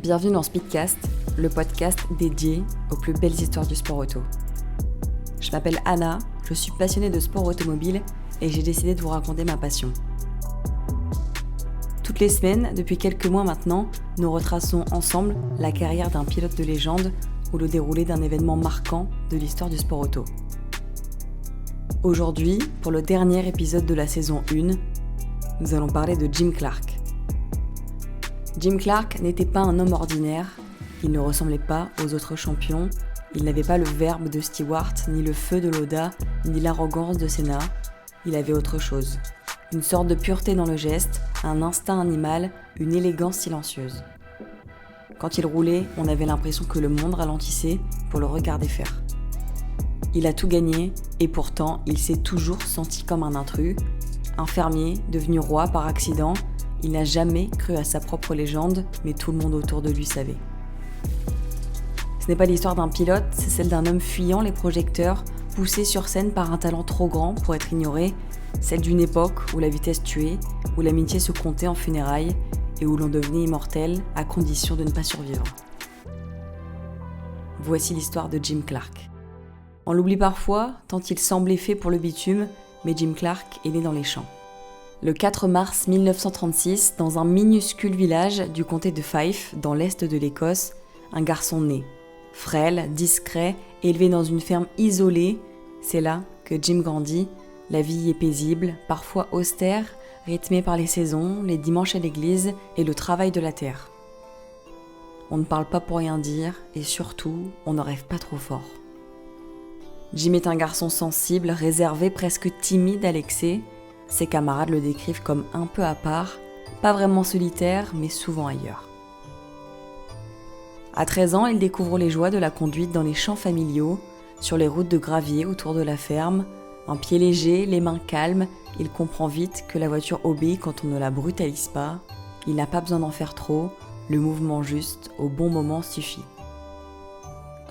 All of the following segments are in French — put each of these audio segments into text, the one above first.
Bienvenue dans Speedcast, le podcast dédié aux plus belles histoires du sport auto. Je m'appelle Anna, je suis passionnée de sport automobile et j'ai décidé de vous raconter ma passion. Toutes les semaines, depuis quelques mois maintenant, nous retraçons ensemble la carrière d'un pilote de légende ou le déroulé d'un événement marquant de l'histoire du sport auto. Aujourd'hui, pour le dernier épisode de la saison 1, nous allons parler de Jim Clark. Jim Clark n'était pas un homme ordinaire, il ne ressemblait pas aux autres champions, il n'avait pas le verbe de Stewart, ni le feu de Lauda, ni l'arrogance de Senna, il avait autre chose. Une sorte de pureté dans le geste, un instinct animal, une élégance silencieuse. Quand il roulait, on avait l'impression que le monde ralentissait pour le regarder faire. Il a tout gagné, et pourtant, il s'est toujours senti comme un intrus, un fermier devenu roi par accident. Il n'a jamais cru à sa propre légende, mais tout le monde autour de lui savait. Ce n'est pas l'histoire d'un pilote, c'est celle d'un homme fuyant les projecteurs, poussé sur scène par un talent trop grand pour être ignoré, celle d'une époque où la vitesse tuait, où l'amitié se comptait en funérailles et où l'on devenait immortel à condition de ne pas survivre. Voici l'histoire de Jim Clark. On l'oublie parfois, tant il semblait fait pour le bitume, mais Jim Clark est né dans les champs. Le 4 mars 1936, dans un minuscule village du comté de Fife, dans l'est de l'Écosse, un garçon naît. Frêle, discret, élevé dans une ferme isolée, c'est là que Jim grandit. La vie y est paisible, parfois austère, rythmée par les saisons, les dimanches à l'église et le travail de la terre. On ne parle pas pour rien dire et surtout, on ne rêve pas trop fort. Jim est un garçon sensible, réservé, presque timide à l'excès. Ses camarades le décrivent comme un peu à part, pas vraiment solitaire, mais souvent ailleurs. À 13 ans, il découvre les joies de la conduite dans les champs familiaux, sur les routes de gravier autour de la ferme. Un pied léger, les mains calmes, il comprend vite que la voiture obéit quand on ne la brutalise pas. Il n'a pas besoin d'en faire trop, le mouvement juste, au bon moment suffit.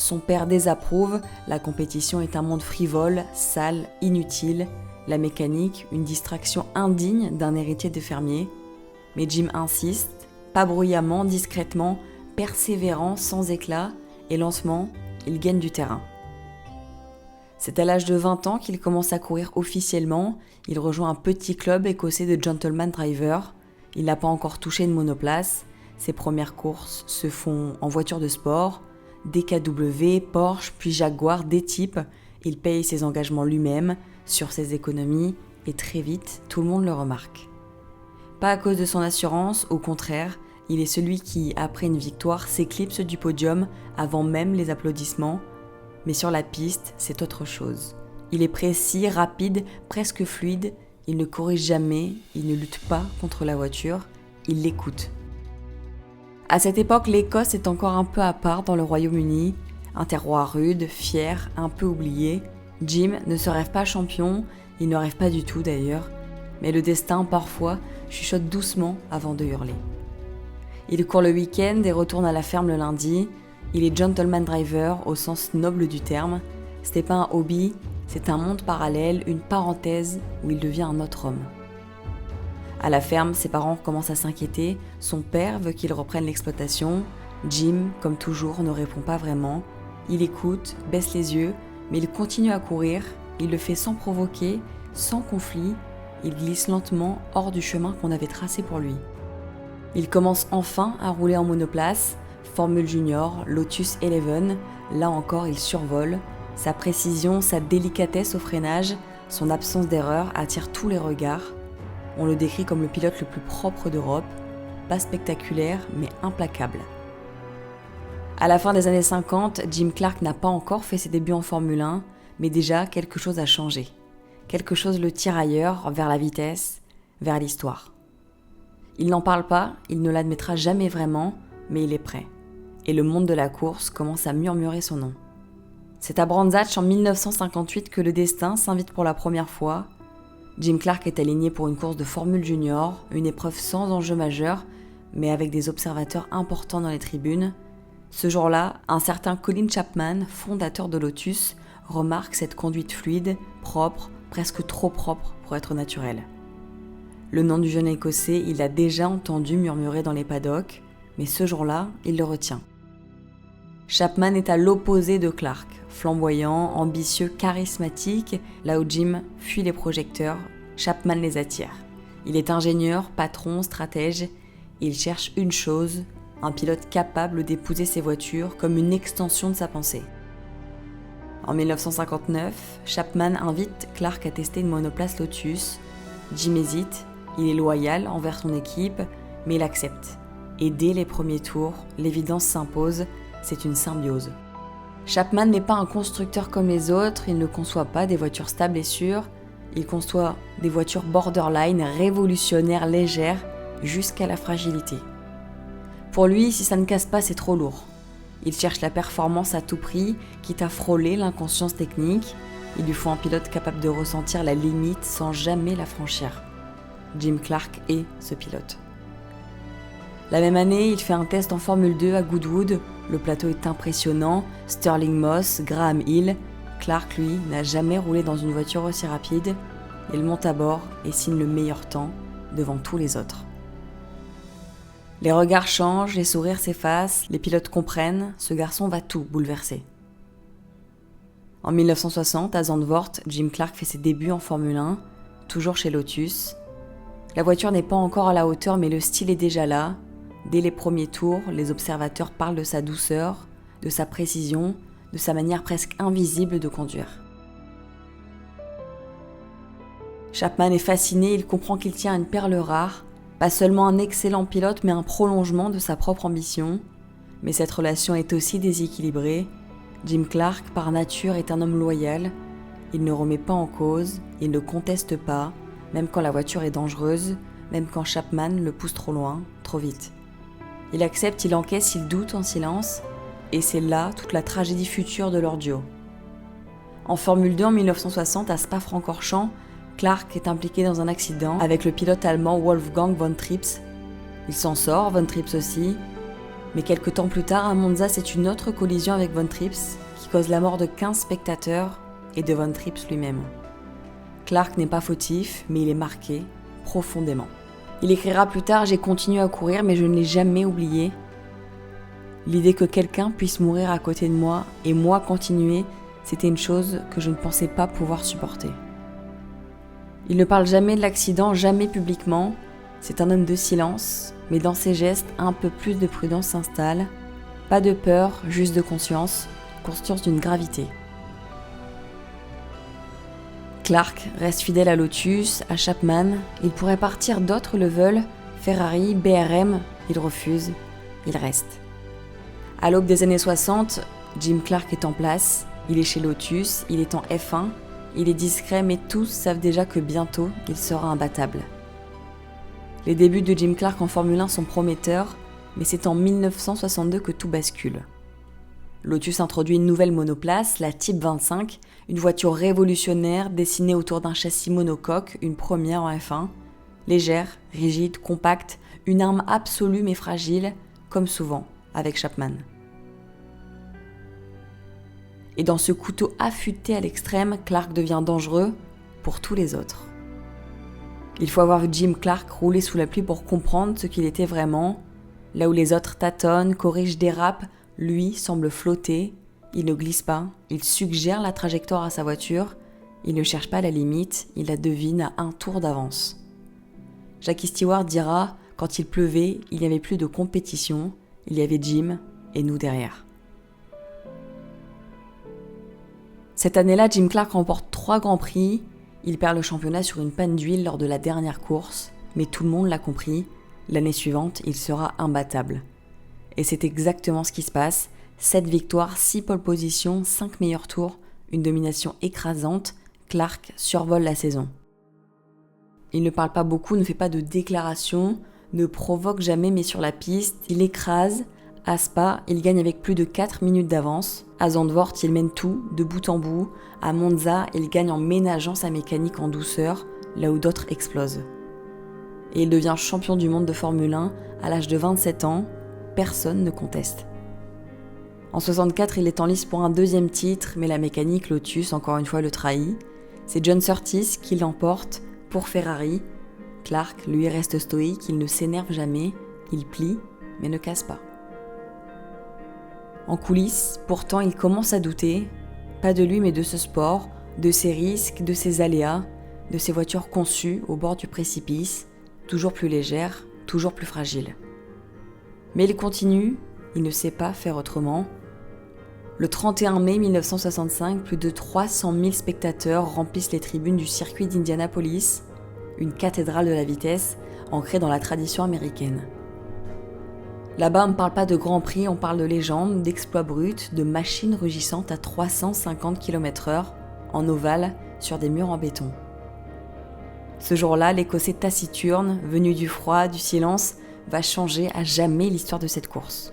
Son père désapprouve, la compétition est un monde frivole, sale, inutile. La mécanique, une distraction indigne d'un héritier de fermier. Mais Jim insiste, pas bruyamment, discrètement, persévérant, sans éclat, et lentement, il gagne du terrain. C'est à l'âge de 20 ans qu'il commence à courir officiellement. Il rejoint un petit club écossais de gentleman driver. Il n'a pas encore touché une monoplace. Ses premières courses se font en voiture de sport, DKW, Porsche, puis Jaguar, des types. Il paye ses engagements lui-même, sur ses économies, et très vite, tout le monde le remarque. Pas à cause de son assurance, au contraire, il est celui qui, après une victoire, s'éclipse du podium avant même les applaudissements. Mais sur la piste, c'est autre chose. Il est précis, rapide, presque fluide, il ne corrige jamais, il ne lutte pas contre la voiture, il l'écoute. À cette époque, l'Écosse est encore un peu à part dans le Royaume-Uni, un terroir rude, fier, un peu oublié. Jim ne se rêve pas champion, il ne rêve pas du tout d'ailleurs, mais le destin, parfois, chuchote doucement avant de hurler. Il court le week-end et retourne à la ferme le lundi. Il est gentleman driver au sens noble du terme. Ce n'est pas un hobby, c'est un monde parallèle, une parenthèse où il devient un autre homme. À la ferme, ses parents commencent à s'inquiéter. Son père veut qu'il reprenne l'exploitation. Jim, comme toujours, ne répond pas vraiment. Il écoute, baisse les yeux, mais il continue à courir. Il le fait sans provoquer, sans conflit. Il glisse lentement hors du chemin qu'on avait tracé pour lui. Il commence enfin à rouler en monoplace. Formule Junior, Lotus Eleven, là encore il survole. Sa précision, sa délicatesse au freinage, son absence d'erreur attirent tous les regards. On le décrit comme le pilote le plus propre d'Europe, pas spectaculaire mais implacable. À la fin des années 50, Jim Clark n'a pas encore fait ses débuts en Formule 1, mais déjà quelque chose a changé. Quelque chose le tire ailleurs, vers la vitesse, vers l'histoire. Il n'en parle pas, il ne l'admettra jamais vraiment, mais il est prêt. Et le monde de la course commence à murmurer son nom. C'est à Brands Hatch en 1958 que le destin s'invite pour la première fois. Jim Clark est aligné pour une course de Formule Junior, une épreuve sans enjeu majeur, mais avec des observateurs importants dans les tribunes. Ce jour-là, un certain Colin Chapman, fondateur de Lotus, remarque cette conduite fluide, propre, presque trop propre pour être naturelle. Le nom du jeune Écossais, il l'a déjà entendu murmurer dans les paddocks, mais ce jour-là, il le retient. Chapman est à l'opposé de Clark, flamboyant, ambitieux, charismatique, là où Jim fuit les projecteurs, Chapman les attire. Il est ingénieur, patron, stratège, et il cherche une chose, un pilote capable d'épouser ses voitures comme une extension de sa pensée. En 1959, Chapman invite Clark à tester une monoplace Lotus. Jim hésite, il est loyal envers son équipe, mais il accepte. Et dès les premiers tours, l'évidence s'impose, c'est une symbiose. Chapman n'est pas un constructeur comme les autres, il ne conçoit pas des voitures stables et sûres, il conçoit des voitures borderline, révolutionnaires, légères, jusqu'à la fragilité. Pour lui, si ça ne casse pas, c'est trop lourd. Il cherche la performance à tout prix, quitte à frôler l'inconscience technique. Il lui faut un pilote capable de ressentir la limite sans jamais la franchir. Jim Clark est ce pilote. La même année, il fait un test en Formule 2 à Goodwood. Le plateau est impressionnant. Sterling Moss, Graham Hill. Clark, lui, n'a jamais roulé dans une voiture aussi rapide. Il monte à bord et signe le meilleur temps devant tous les autres. Les regards changent, les sourires s'effacent, les pilotes comprennent, ce garçon va tout bouleverser. En 1960, à Zandvoort, Jim Clark fait ses débuts en Formule 1, toujours chez Lotus. La voiture n'est pas encore à la hauteur, mais le style est déjà là. Dès les premiers tours, les observateurs parlent de sa douceur, de sa précision, de sa manière presque invisible de conduire. Chapman est fasciné, il comprend qu'il tient une perle rare, pas seulement un excellent pilote, mais un prolongement de sa propre ambition. Mais cette relation est aussi déséquilibrée. Jim Clark, par nature, est un homme loyal. Il ne remet pas en cause, il ne conteste pas, même quand la voiture est dangereuse, même quand Chapman le pousse trop loin, trop vite. Il accepte, il encaisse, il doute en silence, et c'est là toute la tragédie future de leur duo. En Formule 2 en 1960, à Spa-Francorchamps, Clark est impliqué dans un accident avec le pilote allemand Wolfgang von Trips. Il s'en sort, von Trips aussi, mais quelques temps plus tard, à Monza, c'est une autre collision avec von Trips qui cause la mort de 15 spectateurs et de von Trips lui-même. Clark n'est pas fautif, mais il est marqué profondément. Il écrira plus tard « J'ai continué à courir, mais je ne l'ai jamais oublié. L'idée que quelqu'un puisse mourir à côté de moi et moi continuer, c'était une chose que je ne pensais pas pouvoir supporter. » Il ne parle jamais de l'accident, jamais publiquement. C'est un homme de silence, mais dans ses gestes, un peu plus de prudence s'installe. Pas de peur, juste de conscience d'une gravité. Clark reste fidèle à Lotus, à Chapman. Il pourrait partir, d'autres le veulent. Ferrari, BRM, il refuse, il reste. À l'aube des années 60, Jim Clark est en place. Il est chez Lotus, il est en F1. Il est discret, mais tous savent déjà que bientôt, il sera imbattable. Les débuts de Jim Clark en Formule 1 sont prometteurs, mais c'est en 1962 que tout bascule. Lotus introduit une nouvelle monoplace, la Type 25, une voiture révolutionnaire dessinée autour d'un châssis monocoque, une première en F1. Légère, rigide, compacte, une arme absolue mais fragile, comme souvent avec Chapman. Et dans ce couteau affûté à l'extrême, Clark devient dangereux pour tous les autres. Il faut avoir vu Jim Clark rouler sous la pluie pour comprendre ce qu'il était vraiment. Là où les autres tâtonnent, corrigent, dérapent, lui semble flotter. Il ne glisse pas, il suggère la trajectoire à sa voiture. Il ne cherche pas la limite, il la devine à un tour d'avance. Jackie Stewart dira, quand il pleuvait, il n'y avait plus de compétition, il y avait Jim et nous derrière. Cette année-là, Jim Clark remporte 3 grands prix. Il perd le championnat sur une panne d'huile lors de la dernière course, mais tout le monde l'a compris. L'année suivante, il sera imbattable. Et c'est exactement ce qui se passe. 7 victoires, 6 pole positions, 5 meilleurs tours, une domination écrasante. Clark survole la saison. Il ne parle pas beaucoup, ne fait pas de déclarations, ne provoque jamais, mais sur la piste, il écrase. À Spa, il gagne avec plus de 4 minutes d'avance. À Zandvoort, il mène tout, de bout en bout. À Monza, il gagne en ménageant sa mécanique en douceur, là où d'autres explosent. Et il devient champion du monde de Formule 1 à l'âge de 27 ans. Personne ne conteste. En 64, il est en lice pour un deuxième titre, mais la mécanique Lotus, encore une fois, le trahit. C'est John Surtees qui l'emporte pour Ferrari. Clark, lui, reste stoïque, il ne s'énerve jamais, il plie, mais ne casse pas. En coulisses, pourtant, il commence à douter, pas de lui mais de ce sport, de ses risques, de ses aléas, de ces voitures conçues au bord du précipice, toujours plus légères, toujours plus fragiles. Mais il continue, il ne sait pas faire autrement. Le 31 mai 1965, plus de 300 000 spectateurs remplissent les tribunes du circuit d'Indianapolis, une cathédrale de la vitesse ancrée dans la tradition américaine. Là-bas, on ne parle pas de Grand Prix, on parle de légendes, d'exploits bruts, de machines rugissantes à 350 km/h en ovale sur des murs en béton. Ce jour-là, l'Écossais taciturne, venu du froid, du silence, va changer à jamais l'histoire de cette course.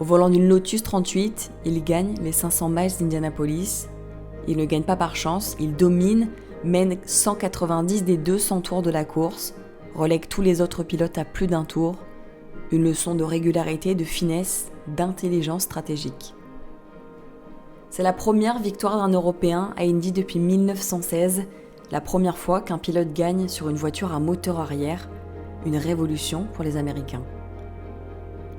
Au volant d'une Lotus 38, il gagne les 500 miles d'Indianapolis. Il ne gagne pas par chance, il domine, mène 190 des 200 tours de la course, relègue tous les autres pilotes à plus d'un tour. Une leçon de régularité, de finesse, d'intelligence stratégique. C'est la première victoire d'un Européen à Indy depuis 1916, la première fois qu'un pilote gagne sur une voiture à moteur arrière, une révolution pour les Américains.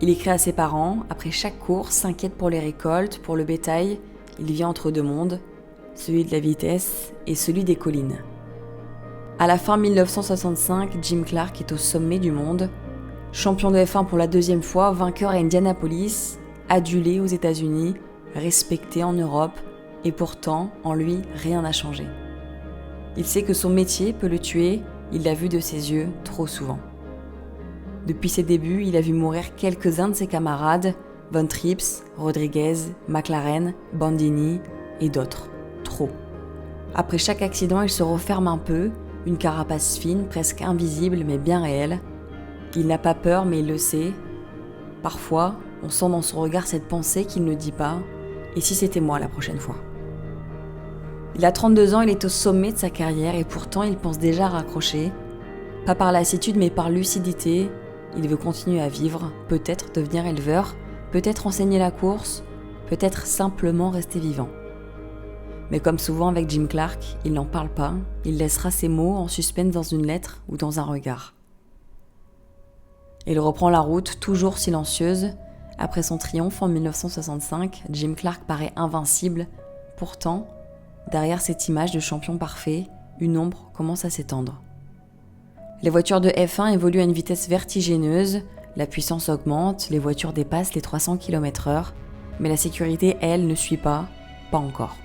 Il écrit à ses parents, après chaque course, s'inquiète pour les récoltes, pour le bétail, il vit entre deux mondes, celui de la vitesse et celui des collines. À la fin 1965, Jim Clark est au sommet du monde, champion de F1 pour la deuxième fois, vainqueur à Indianapolis, adulé aux États-Unis, respecté en Europe, et pourtant, en lui, rien n'a changé. Il sait que son métier peut le tuer, il l'a vu de ses yeux trop souvent. Depuis ses débuts, il a vu mourir quelques-uns de ses camarades, Von Trips, Rodriguez, McLaren, Bandini et d'autres. Trop. Après chaque accident, il se referme un peu, une carapace fine, presque invisible mais bien réelle. Il n'a pas peur, mais il le sait. Parfois, on sent dans son regard cette pensée qu'il ne dit pas. Et si c'était moi la prochaine fois ? Il a 32 ans, il est au sommet de sa carrière et pourtant il pense déjà à raccrocher. Pas par lassitude, mais par lucidité. Il veut continuer à vivre, peut-être devenir éleveur, peut-être enseigner la course, peut-être simplement rester vivant. Mais comme souvent avec Jim Clark, il n'en parle pas, il laissera ses mots en suspens dans une lettre ou dans un regard. Il reprend la route, toujours silencieuse. Après son triomphe en 1965, Jim Clark paraît invincible. Pourtant, derrière cette image de champion parfait, une ombre commence à s'étendre. Les voitures de F1 évoluent à une vitesse vertigineuse, la puissance augmente, les voitures dépassent les 300 km/h, mais la sécurité, elle, ne suit pas encore.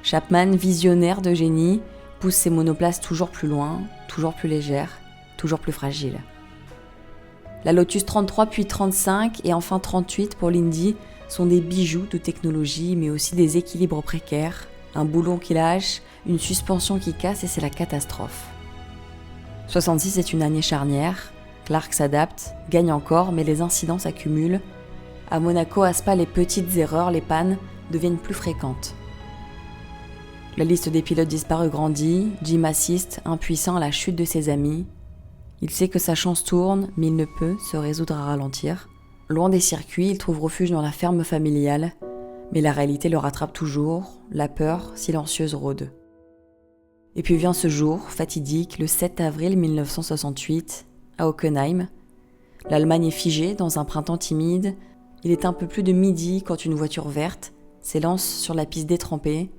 Chapman, visionnaire de génie, pousse ses monoplaces toujours plus loin, toujours plus légères, toujours plus fragiles. La Lotus 33 puis 35 et enfin 38 pour l'Indy sont des bijoux de technologie mais aussi des équilibres précaires, un boulon qui lâche, une suspension qui casse et c'est la catastrophe. 66 est une année charnière, Clark s'adapte, gagne encore mais les incidents s'accumulent. À Monaco, à Spa, les petites erreurs, les pannes deviennent plus fréquentes. La liste des pilotes disparus grandit, Jim assiste, impuissant à la chute de ses amis. Il sait que sa chance tourne, mais il ne peut se résoudre à ralentir. Loin des circuits, il trouve refuge dans la ferme familiale, mais la réalité le rattrape toujours, la peur silencieuse rôde. Et puis vient ce jour, fatidique, le 7 avril 1968, à Hockenheim. L'Allemagne est figée dans un printemps timide. Il est un peu plus de midi quand une voiture verte s'élance sur la piste détrempée.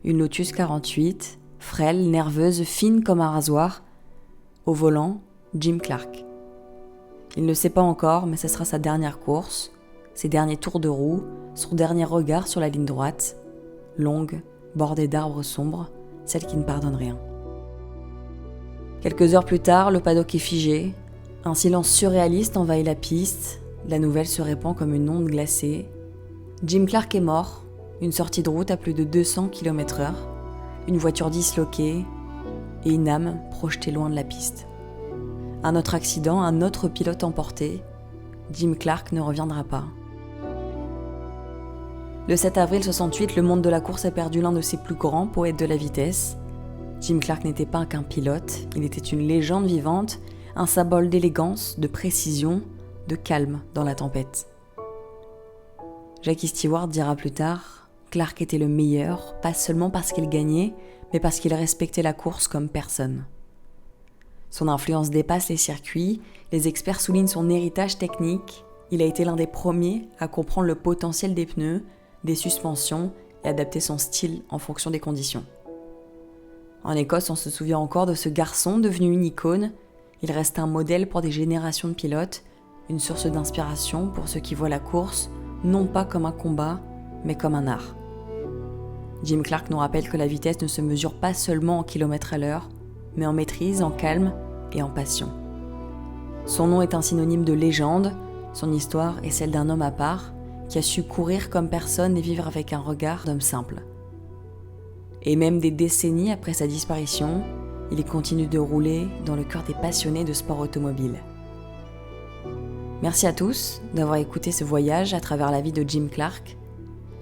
Une Lotus 48, frêle, nerveuse, fine comme un rasoir. Au volant, Jim Clark. Il ne sait pas encore, mais ce sera sa dernière course, ses derniers tours de roue, son dernier regard sur la ligne droite, longue, bordée d'arbres sombres, celle qui ne pardonne rien. Quelques heures plus tard, le paddock est figé, un silence surréaliste envahit la piste, la nouvelle se répand comme une onde glacée. Jim Clark est mort, une sortie de route à plus de 200 km/h, une voiture disloquée et une âme projetée loin de la piste. Un autre accident, un autre pilote emporté, Jim Clark ne reviendra pas. Le 7 avril 68, le monde de la course a perdu l'un de ses plus grands poètes de la vitesse. Jim Clark n'était pas qu'un pilote, il était une légende vivante, un symbole d'élégance, de précision, de calme dans la tempête. Jackie Stewart dira plus tard, Clark était le meilleur, pas seulement parce qu'il gagnait, mais parce qu'il respectait la course comme personne. Son influence dépasse les circuits, les experts soulignent son héritage technique, il a été l'un des premiers à comprendre le potentiel des pneus, des suspensions et adapter son style en fonction des conditions. En Écosse, on se souvient encore de ce garçon devenu une icône, il reste un modèle pour des générations de pilotes, une source d'inspiration pour ceux qui voient la course, non pas comme un combat, mais comme un art. Jim Clark nous rappelle que la vitesse ne se mesure pas seulement en kilomètres à l'heure, mais en maîtrise, en calme et en passion. Son nom est un synonyme de légende, son histoire est celle d'un homme à part, qui a su courir comme personne et vivre avec un regard d'homme simple. Et même des décennies après sa disparition, il continue de rouler dans le cœur des passionnés de sport automobile. Merci à tous d'avoir écouté ce voyage à travers la vie de Jim Clark.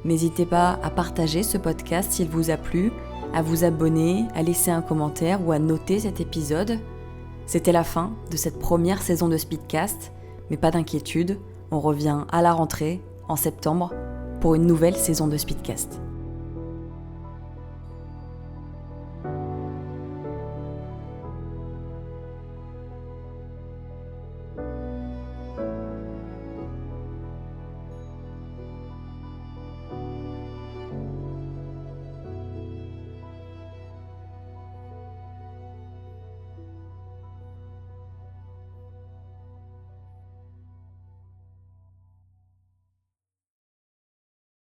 N'hésitez pas à partager ce podcast s'il vous a plu, à vous abonner, à laisser un commentaire ou à noter cet épisode. C'était la fin de cette première saison de Speedcast, mais pas d'inquiétude, on revient à la rentrée, en septembre, pour une nouvelle saison de Speedcast.